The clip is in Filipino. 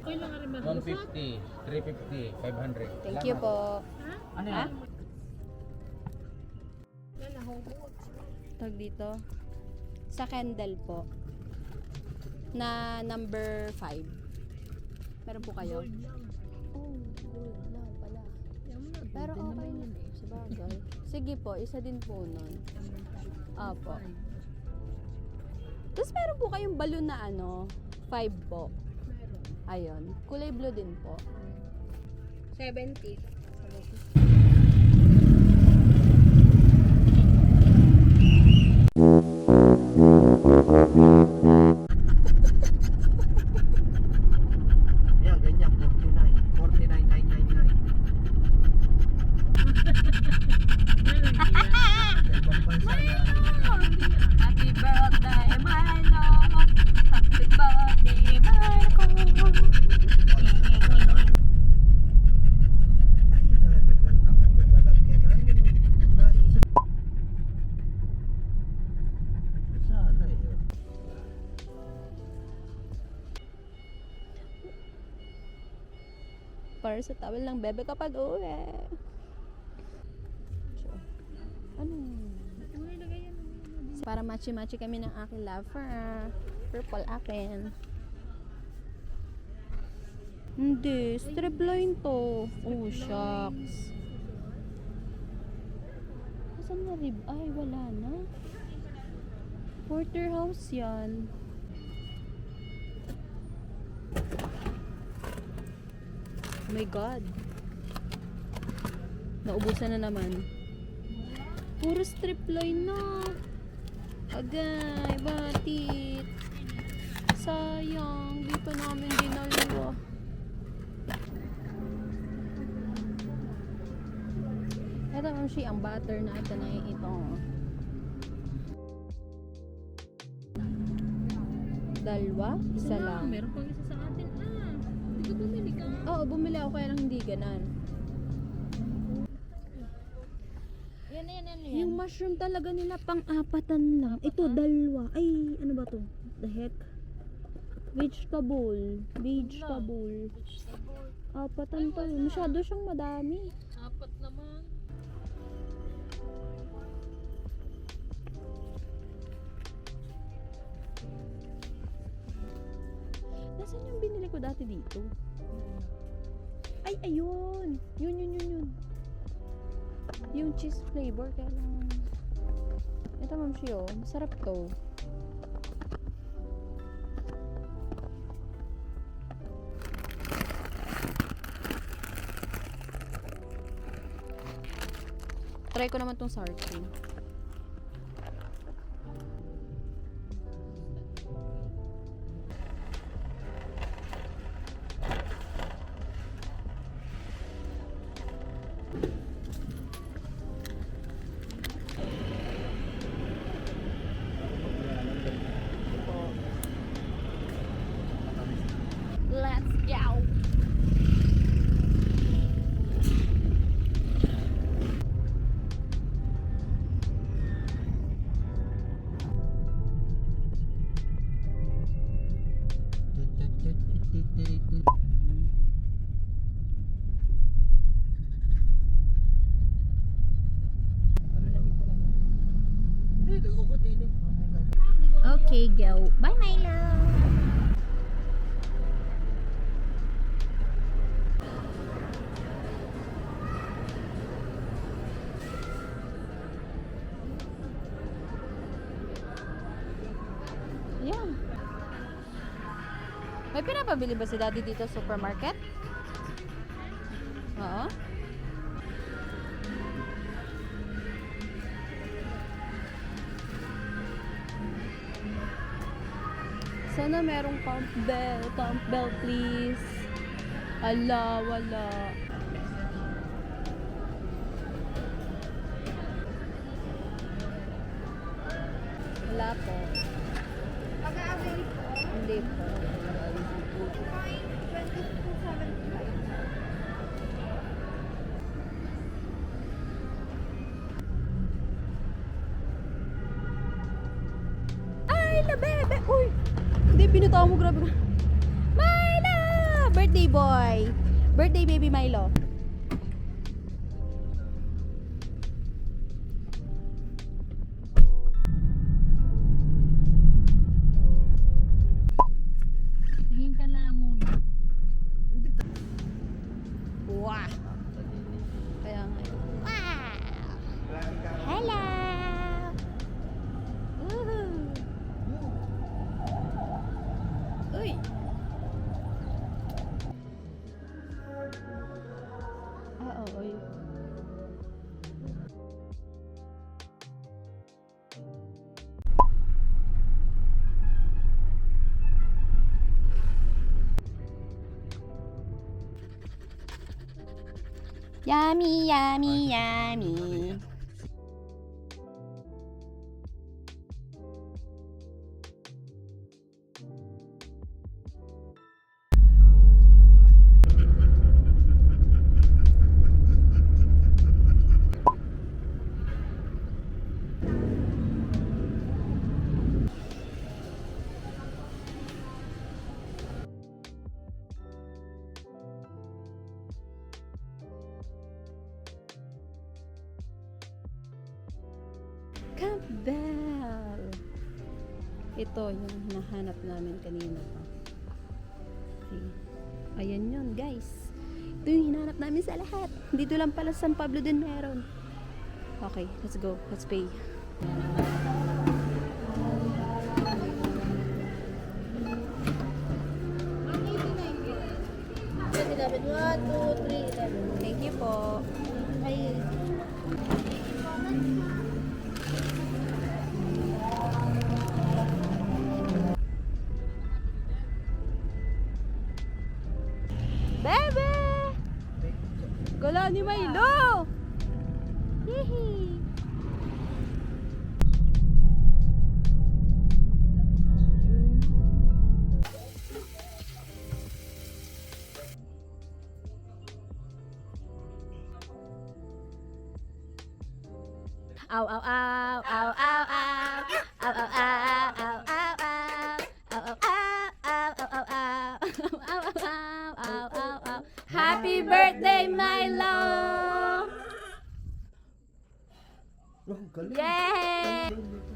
150, 350, 500. Thank you po. Ano Ha? yan? Tag dito. Sa candle po. Na number 5. Meron po kayo? Oh, gold lang pala. Pero okay na. Sabagay. Sige po, isa din po nun. Apo. Tapos meron po kayong balloon na ano, 5 po. Ayun. Kulay blue din po. 70. Yan, ganyan, 49. 49,999. Ibang bansa yan. Happy birthday, Milo! Happy birthday, Marco! Ay, nalagyan ako yung lalagyanan. Naisip. Sana yun. Para sa tawel ng bebe kapag uwi. Ano? Para matchy-matchy kami ng aking lover. Purple akin. Hindi. Strip line to. Oh, shucks. Asan na rib? Ay, wala na. Porterhouse yan. Oh my God. Naubusan na naman. Puro strip line na. Agay, batit. Sayang, di pa namin dinalawa. Ito ang siya, ang butter na ito na ito. Dalawa? Isa lang. Meron pang isa sa atin. Hindi ka bumili ka. Oo, bumili ako kaya lang hindi ganan. Yan. Yung mushroom talaga nila pang-apatan lang. Ito, dalawa. Ay, ano ba to? The heck? Vegetable. Apatan to. Masyado siyang madami. Apat naman. Nasaan yung binili ko dati dito? Ay, ayun! Yun. Yung cheese flavor, kaya lang. Ito, ma'am siyo. Masarap to. Try ko naman tong sour cream. Let's go! Okay, go. Bye, my love! Yan. May pinapabili ba si daddy dito sa supermarket? Oo. Sana merong Campbell please. Ala, wala. Wala po. Pag-aaway po. Hindi po. 2275. Ay, la bebe! Uy! Hindi, pinutawa mo, grabe ka. My love! birthday boy. Birthday baby Milo. Tingin ka lang muna. Wow. Kaya nga. Wow. Hello. Woohoo. Uy. Uy. Yummy, yummy, yummy. Campbell. Ito yung hinahanap namin kanina pa. Okay. Ayan yun, guys. Ito yung hinahanap namin sa lahat. Dito lang pala sa San Pablo din meron. Okay, let's go. Let's pay. Thank you po. Bebe! Gala ni Milo! Hihi! Ow, ow, ow, ow, ow, ow. Ow, ow, ow, ow, ow, ow. Ow, ow, ow, ow, ow, ow. Ow, ow, ow, ow, ow, ow. Happy birthday, Milo! Oh, galing. Yay! Galing dito.